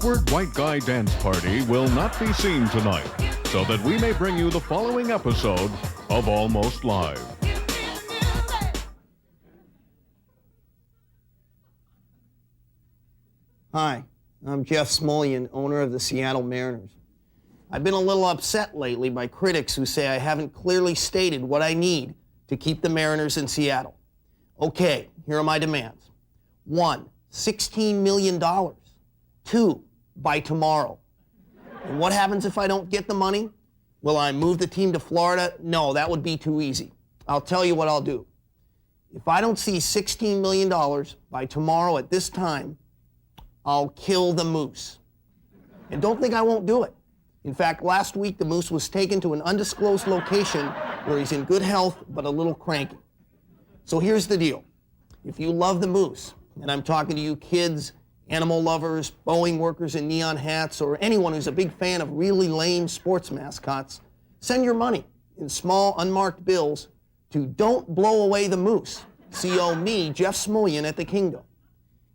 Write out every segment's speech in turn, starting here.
awkward white guy dance party will not be seen tonight, so that we may bring you the following episode of Almost Live. Hi, I'm Jeff Smulyan, owner of the Seattle Mariners. I've been a little upset lately by critics who say I haven't clearly stated what I need to keep the Mariners in Seattle. Okay, here are my demands. 1, $16 million. 2, by tomorrow. And what happens if I don't get the money? Will I move the team to Florida? No, that would be too easy. I'll tell you what I'll do. If I don't see $16 million by tomorrow at this time, I'll kill the moose. And don't think I won't do it. In fact, last week the moose was taken to an undisclosed location where he's in good health but a little cranky. So here's the deal. If you love the moose, and I'm talking to you kids, animal lovers, Boeing workers in neon hats, or anyone who's a big fan of really lame sports mascots, send your money in small unmarked bills to Don't Blow Away the Moose. C.O. me, Jeff Smulyan at the Kingdom.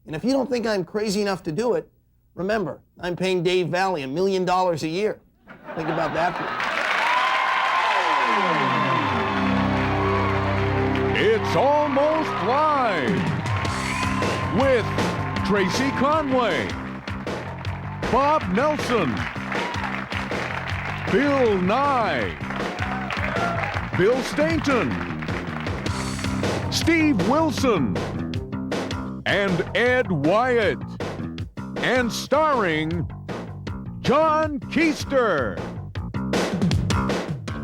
And if you don't think I'm crazy enough to do it, remember, I'm paying Dave Valley $1 million a year. Think about that for you. It's Almost Live with Tracy Conway, Bob Nelson, Bill Nye, Bill Stainton, Steve Wilson, and Ed Wyatt, and starring John Keister.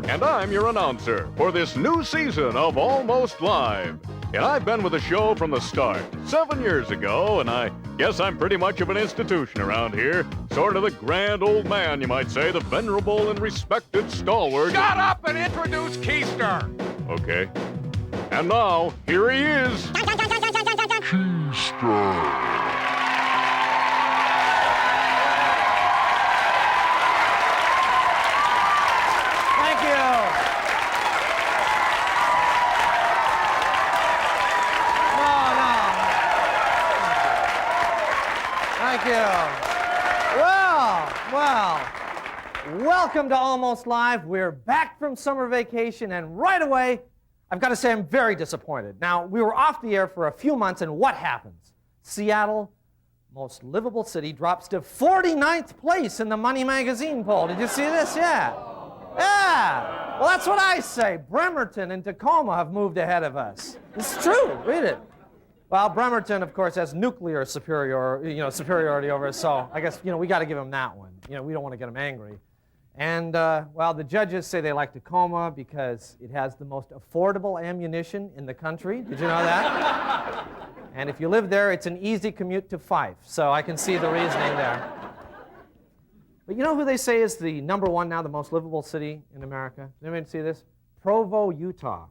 And I'm your announcer for this new season of Almost Live. And I've been with the show from the start, 7 years ago, and I guess I'm pretty much of an institution around here. Sort of the grand old man, you might say, the venerable and respected stalwart. Shut up and introduce Keister! Okay. And now, here he is. Keister. Thank you. Well, welcome to Almost Live. We're back from summer vacation, and right away, I've got to say I'm very disappointed. Now, we were off the air for a few months, and what happens? Seattle, most livable city, drops to 49th place in the Money Magazine poll. Did you see this? Yeah. Well, that's what I say. Bremerton and Tacoma have moved ahead of us. It's true. Read it. Well, Bremerton, of course, has nuclear superiority over us, so I guess, we got to give them that one. We don't want to get them angry. And, well, the judges say they like Tacoma because it has the most affordable ammunition in the country. Did you know that? And if you live there, it's an easy commute to Fife, so I can see the reasoning there. But you know who they say is the #1 now, the most livable city in America? Does anybody see this? Provo, Utah.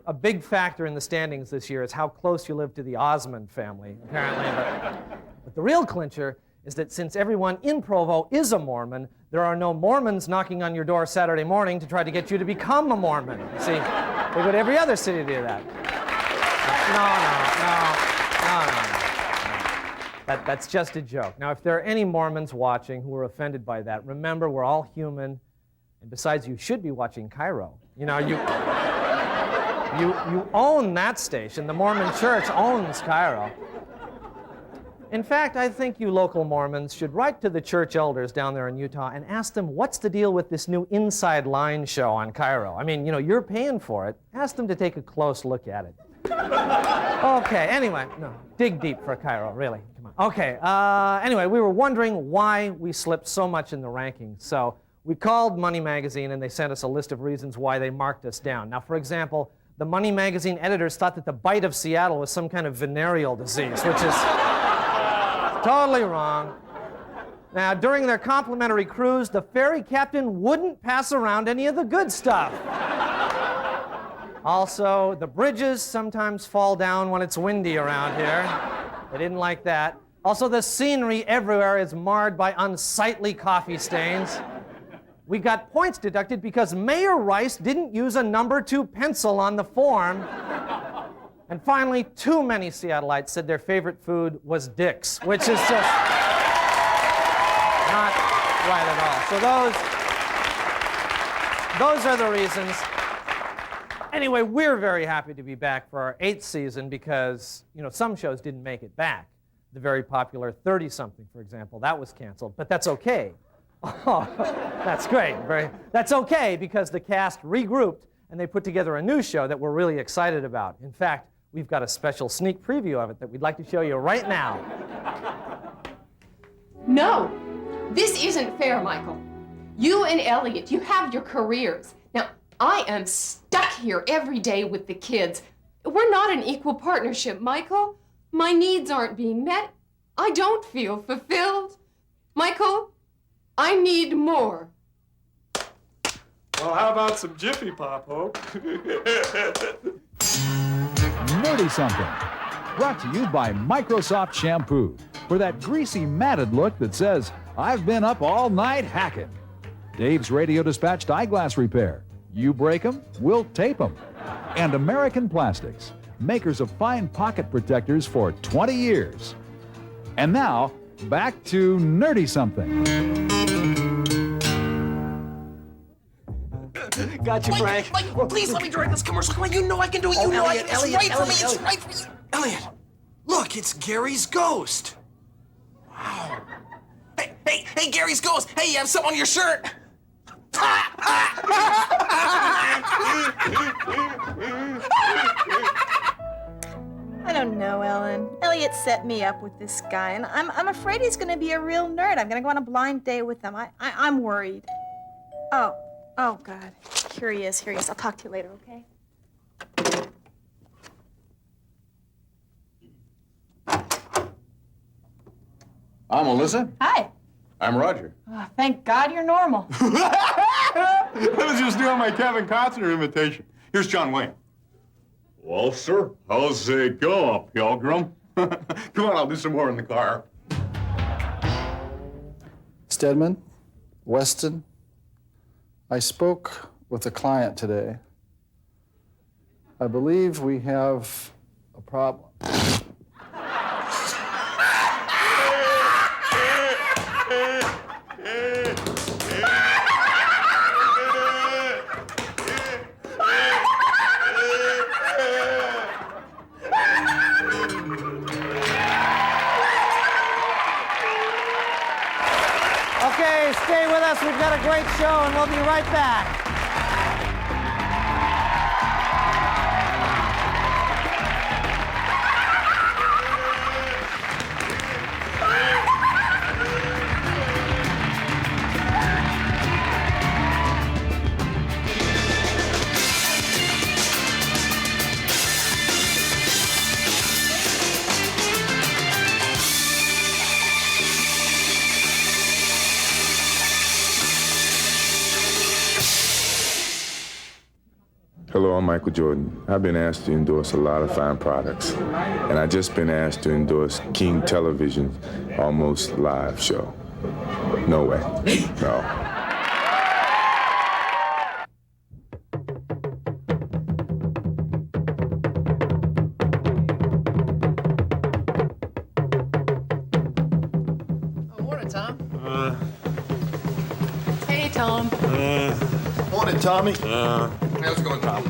A big factor in the standings this year is how close you live to the Osmond family, apparently. But the real clincher is that since everyone in Provo is a Mormon, there are no Mormons knocking on your door Saturday morning to try to get you to become a Mormon. You see, they go to every other city to do that. No. That's just a joke. Now, if there are any Mormons watching who are offended by that, remember we're all human, and besides, you should be watching Cairo. You own that station. The Mormon Church owns Cairo. In fact, I think you local Mormons should write to the church elders down there in Utah and ask them what's the deal with this new Inside Line show on Cairo. I mean, you're paying for it. Ask them to take a close look at it. Okay, anyway, no, dig deep for Cairo, really. Come on. Okay, anyway, we were wondering why we slipped so much in the rankings. So we called Money Magazine, and they sent us a list of reasons why they marked us down. Now, for example, the Money Magazine editors thought that the bite of Seattle was some kind of venereal disease, which is totally wrong. Now, during their complimentary cruise, the ferry captain wouldn't pass around any of the good stuff. Also, the bridges sometimes fall down when it's windy around here. They didn't like that. Also, the scenery everywhere is marred by unsightly coffee stains. We got points deducted because Mayor Rice didn't use a number 2 pencil on the form. And finally, too many Seattleites said their favorite food was Dick's, which is just... Not right at all. So those are the reasons. Anyway, we're very happy to be back for our 8th season because, some shows didn't make it back. The very popular 30-something, for example, that was canceled, but that's okay. Oh, that's great. That's okay because the cast regrouped and they put together a new show that we're really excited about. In fact, we've got a special sneak preview of it that we'd like to show you right now. No, this isn't fair, Michael. You and Elliot, you have your careers. Now, I am stuck here every day with the kids. We're not an equal partnership, Michael. My needs aren't being met. I don't feel fulfilled. Michael, I need more. Well, how about some Jiffy Pop, Hope? Nerdy Something, brought to you by Microsoft Shampoo for that greasy, matted look that says, I've been up all night hacking. Dave's Radio Dispatched Eyeglass Repair. You break them, we'll tape them. And American Plastics, makers of fine pocket protectors for 20 years. And now, back to Nerdy Something. Got you, Frank. Mike, please let me direct this commercial. Come on, you know I can do it. You know I can. It's right for me. It's right for you. Elliot, look, it's Gary's ghost. Wow. Hey, Gary's ghost. Hey, you have something on your shirt. I don't know, Ellen. Elliot set me up with this guy, and I'm afraid he's going to be a real nerd. I'm going to go on a blind date with him. I'm worried. Oh, God. Here he is. I'll talk to you later, okay? I'm Alyssa. Hi. I'm Roger. Oh, thank God you're normal. I was just doing my Kevin Costner imitation. Here's John Wayne. Well, sir, how's it go, Pilgrim? Come on, I'll do some more in the car. Stedman, Weston, I spoke with a client today. I believe we have a problem. Okay, stay with us. We've got a great show, and we'll be right back. Hello, I'm Michael Jordan. I've been asked to endorse a lot of fine products, and I've just been asked to endorse King Television's Almost Live show. No way. No. Morning, Tom. Hey, Tom. Morning, Tommy. How's it going, Tom?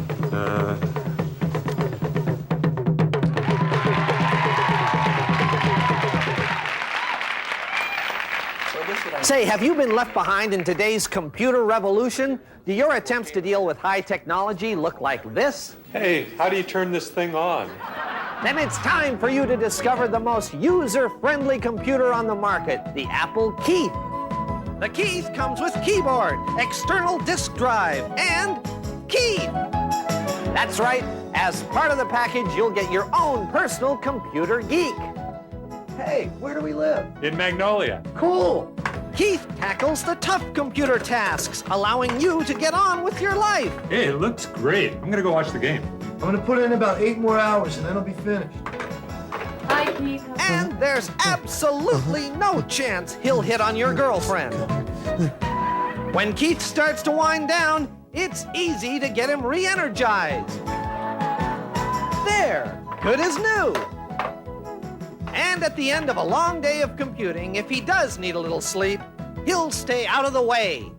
Say, have you been left behind in today's computer revolution? Do your attempts to deal with high technology look like this? Hey, how do you turn this thing on? Then it's time for you to discover the most user-friendly computer on the market, the Apple Keith. The Keith comes with keyboard, external disk drive, and key. That's right. As part of the package, you'll get your own personal computer geek. Hey, where do we live? In Magnolia. Cool. Keith tackles the tough computer tasks, allowing you to get on with your life. Hey, it looks great. I'm gonna go watch the game. I'm gonna put in about 8 more hours and then I'll be finished. Hi, Keith. And there's absolutely no chance he'll hit on your girlfriend. When Keith starts to wind down, it's easy to get him re-energized. There, good as new. And at the end of a long day of computing, if he does need a little sleep, he'll stay out of the way.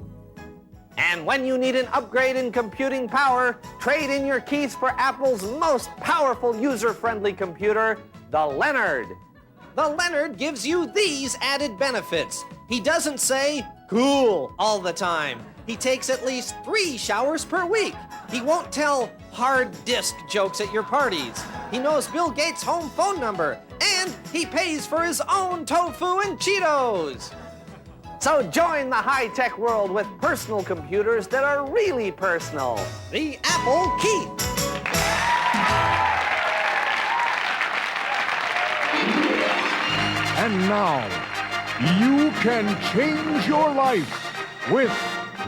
And when you need an upgrade in computing power, trade in your keys for Apple's most powerful user-friendly computer, the Leonard. The Leonard gives you these added benefits. He doesn't say, cool, all the time. He takes at least 3 showers per week. He won't tell hard disk jokes at your parties. He knows Bill Gates' home phone number, and he pays for his own tofu and Cheetos. So join the high-tech world with personal computers that are really personal. The Apple Key. And now, you can change your life with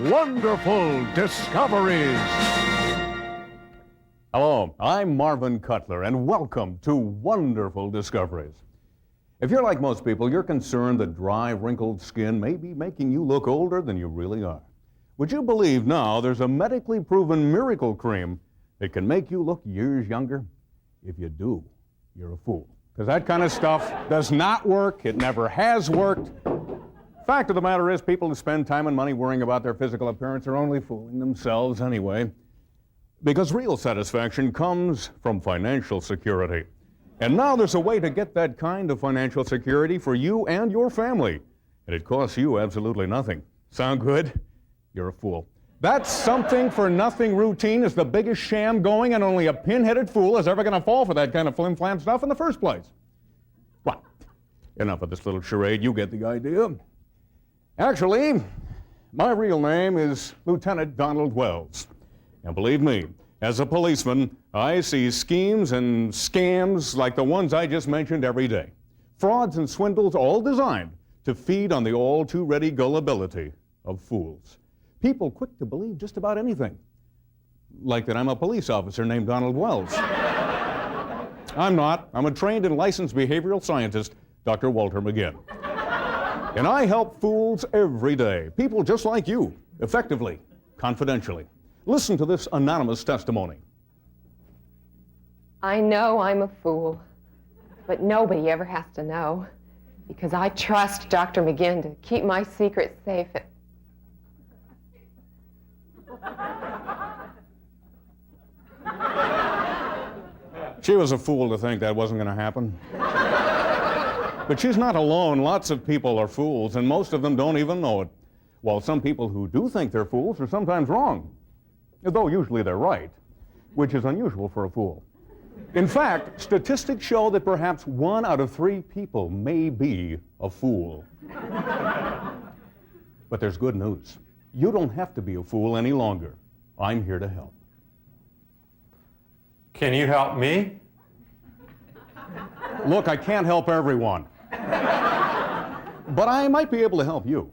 wonderful discoveries. Hello, I'm Marvin Cutler, and welcome to Wonderful Discoveries. If you're like most people, you're concerned that dry, wrinkled skin may be making you look older than you really are. Would you believe now there's a medically proven miracle cream that can make you look years younger? If you do, you're a fool. Because that kind of stuff does not work. It never has worked. Fact of the matter is, people who spend time and money worrying about their physical appearance are only fooling themselves anyway. Because real satisfaction comes from financial security. And now there's a way to get that kind of financial security for you and your family. And it costs you absolutely nothing. Sound good? You're a fool. That something for nothing routine is the biggest sham going, and only a pin-headed fool is ever going to fall for that kind of flim-flam stuff in the first place. Well, enough of this little charade. You get the idea. Actually, my real name is Lieutenant Donald Wells. And believe me, as a policeman, I see schemes and scams like the ones I just mentioned every day. Frauds and swindles all designed to feed on the all-too-ready gullibility of fools. People quick to believe just about anything. Like that I'm a police officer named Donald Wells. I'm not. I'm a trained and licensed behavioral scientist, Dr. Walter McGinn. And I help fools every day, people just like you, effectively, confidentially. Listen to this anonymous testimony. I know I'm a fool, but nobody ever has to know, because I trust Dr. McGinn to keep my secret safe. She was a fool to think that wasn't going to happen. But she's not alone. Lots of people are fools, and most of them don't even know it. While some people who do think they're fools are sometimes wrong, though usually they're right, which is unusual for a fool. In fact, statistics show that perhaps 1 out of 3 people may be a fool. But there's good news. You don't have to be a fool any longer. I'm here to help. Can you help me? Look, I can't help everyone. But I might be able to help you.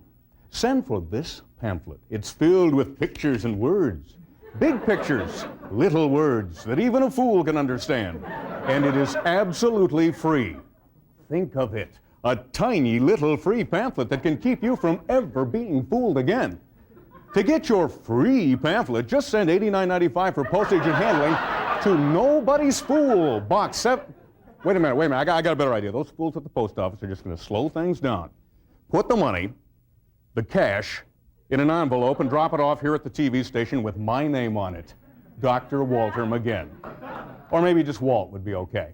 Send for this pamphlet. It's filled with pictures and words. Big pictures, little words that even a fool can understand. And it is absolutely free. Think of it. A tiny little free pamphlet that can keep you from ever being fooled again. To get your free pamphlet, just send $89.95 for postage and handling to Nobody's Fool, Box 7. Wait a minute. I got a better idea. Those fools at the post office are just going to slow things down. Put the money, the cash, in an envelope and drop it off here at the TV station with my name on it, Dr. Walter McGinn. Or maybe just Walt would be okay.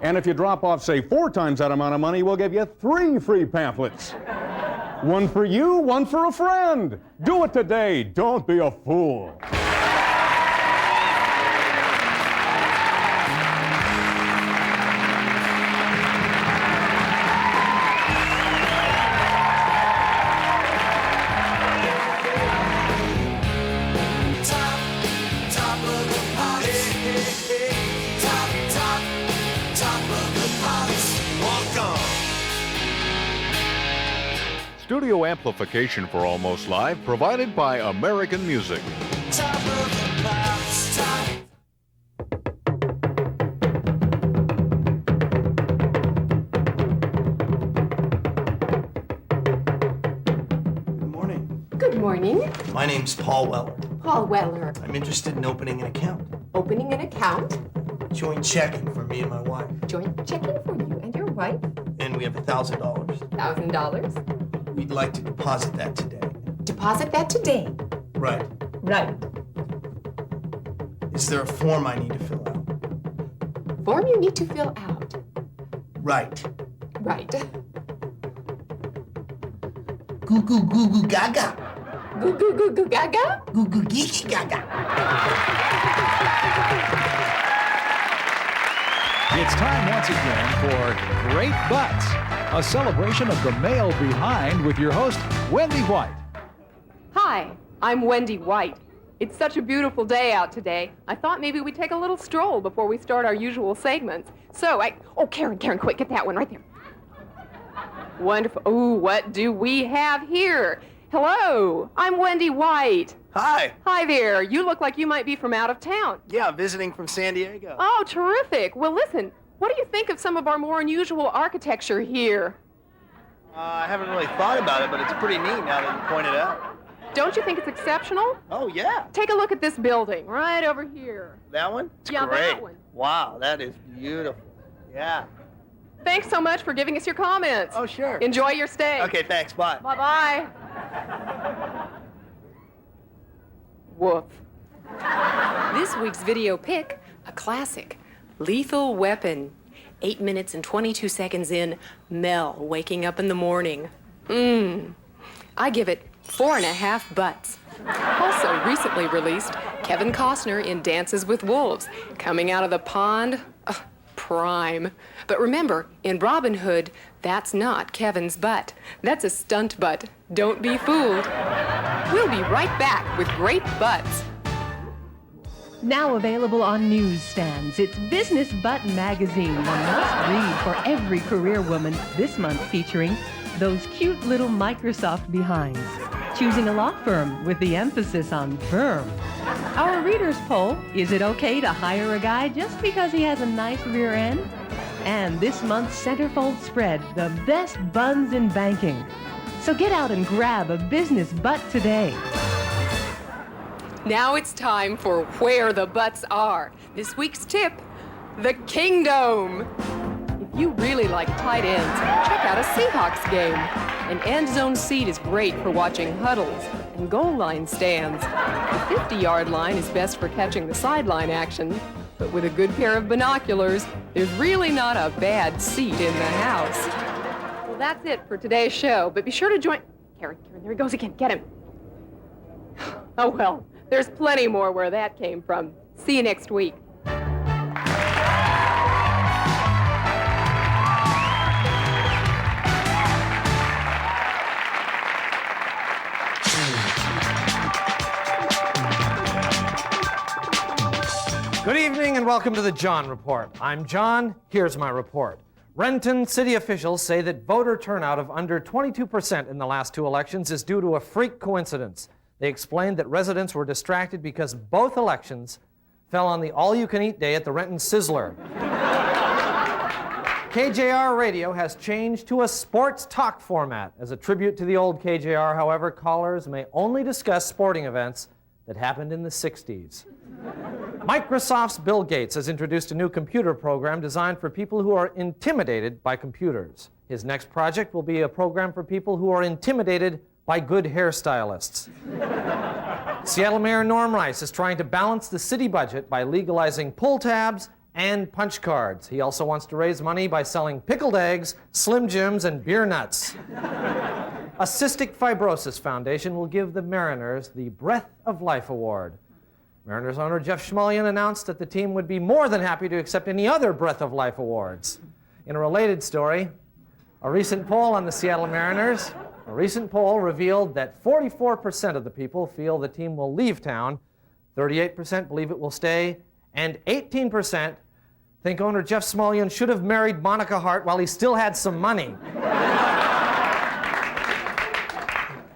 And if you drop off, say, 4 times that amount of money, we'll give you 3 free pamphlets. 1 for you, 1 for a friend. Do it today. Don't be a fool. Studio amplification for Almost Live provided by American Music. Top of the pops, top. Good morning. Good morning. My name's Paul Weller. Paul Weller. I'm interested in opening an account. Opening an account? Joint checking for me and my wife. Joint checking for you and your wife? And we have $1,000. $1,000? we'd like to deposit that today. Deposit that today. Right. Right. Is there a form I need to fill out? Form you need to fill out. Right. Right. Goo goo goo goo gaga. Goo goo goo goo gaga? Goo goo geeky gaga. It's time once again for Great Butts, a celebration of the male behind with your host, Wendy White. Hi, I'm Wendy White. It's such a beautiful day out today. I thought maybe we'd take a little stroll before we start our usual segments. Oh, Karen, quick, get that one right there. Wonderful. Ooh, what do we have here? Hello, I'm Wendy White. Hi. Hi there. You look like you might be from out of town. Yeah, visiting from San Diego. Oh, terrific. Well, listen, what do you think of some of our more unusual architecture here? I haven't really thought about it, but it's pretty neat now that you point it out. Don't you think it's exceptional? Oh, yeah. Take a look at this building right over here. That one? It's Yeah, great. that one. Wow, that is beautiful. Yeah. Thanks so much for giving us your comments. Oh, sure. Enjoy your stay. Okay, thanks. Bye. Bye-bye. Woof. This week's video pick, a classic, Lethal Weapon. 8 minutes and 22 seconds in, Mel waking up in the morning. I give it 4.5 butts. Also recently released, Kevin Costner in Dances with Wolves. Coming out of the pond, prime. But remember, in Robin Hood, that's not Kevin's butt. That's a stunt butt. Don't be fooled. We'll be right back with Great Butts. Now available on newsstands, it's Business Butt Magazine, the must-read for every career woman, this month featuring those cute little Microsoft behinds. Choosing a law firm with the emphasis on firm. Our readers poll, is it okay to hire a guy just because he has a nice rear end? And this month's centerfold spread, the best buns in banking. So get out and grab a business butt today. Now it's time for Where the Butts Are. This week's tip, the Kingdome. If you really like tight ends, check out a Seahawks game. An end zone seat is great for watching huddles and goal line stands. The 50-yard line is best for catching the sideline action. But with a good pair of binoculars, there's really not a bad seat in the house. Well, that's it for today's show, but be sure to join... Karen, there he goes again. Get him. Oh, well, there's plenty more where that came from. See you next week. Good evening and welcome to the John Report. I'm John. Here's my report. Renton city officials say that voter turnout of under 22% in the last two elections is due to a freak coincidence. They explained that residents were distracted because both elections fell on the all-you-can-eat day at the Renton Sizzler. KJR Radio has changed to a sports talk format. As a tribute to the old KJR, however, callers may only discuss sporting events that happened in the 60s. Microsoft's Bill Gates has introduced a new computer program designed for people who are intimidated by computers. His next project will be a program for people who are intimidated by good hairstylists. Seattle Mayor Norm Rice is trying to balance the city budget by legalizing pull tabs and punch cards. He also wants to raise money by selling pickled eggs, Slim Jims, and beer nuts. A Cystic Fibrosis Foundation will give the Mariners the Breath of Life Award. Mariners owner Jeff Schmullian announced that the team would be more than happy to accept any other Breath of Life awards. In a related story, a recent poll on the Seattle Mariners, revealed that 44% of the people feel the team will leave town, 38% believe it will stay, and 18% think owner Jeff Schmullian should have married Monica Hart while he still had some money.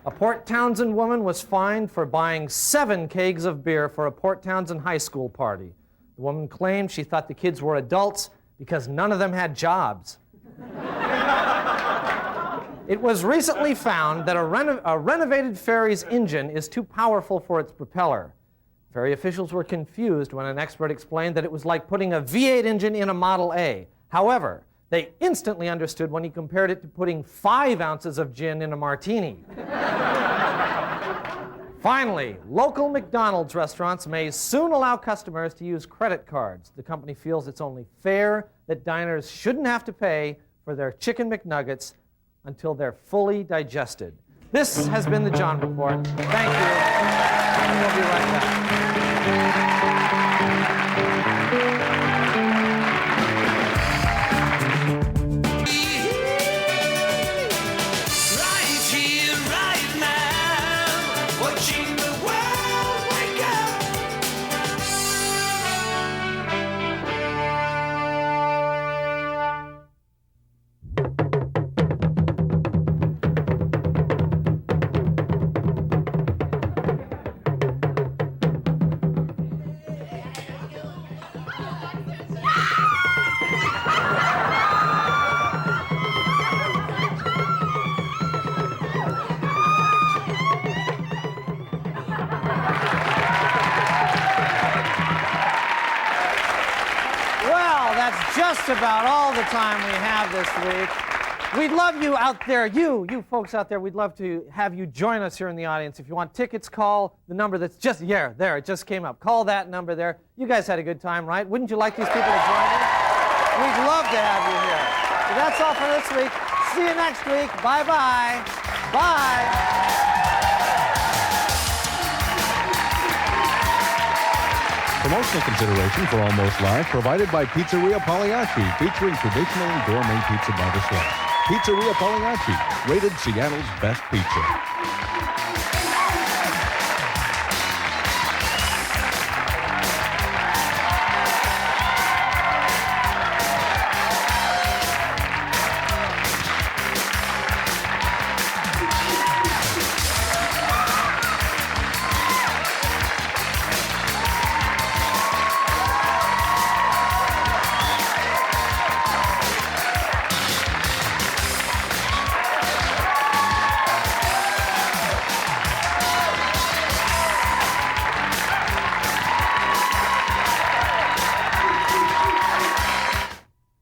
A Port Townsend woman was fined for buying 7 kegs of beer for a Port Townsend high school party. The woman claimed she thought the kids were adults because none of them had jobs. It was recently found that a renovated ferry's engine is too powerful for its propeller. Ferry officials were confused when an expert explained that it was like putting a V8 engine in a Model A. However, They instantly understood when he compared it to putting 5 ounces of gin in a martini. Finally, local McDonald's restaurants may soon allow customers to use credit cards. The company feels it's only fair that diners shouldn't have to pay for their Chicken McNuggets until they're fully digested. This has been the John Report. Thank you. We'll be right back. Just about all the time we have this week. We'd love you out there, you folks out there, we'd love to have you join us here in the audience. If you want tickets, call the number that's just, there, it just came up. Call that number there. You guys had a good time, right? Wouldn't you like these people to join us? We'd love to have you here. So that's all for this week. See you next week. Bye-bye. Bye. Promotional consideration for Almost Live provided by Pizzeria Pagliacci, featuring traditional and gourmet pizza by the slice. Pizzeria Pagliacci, rated Seattle's best pizza.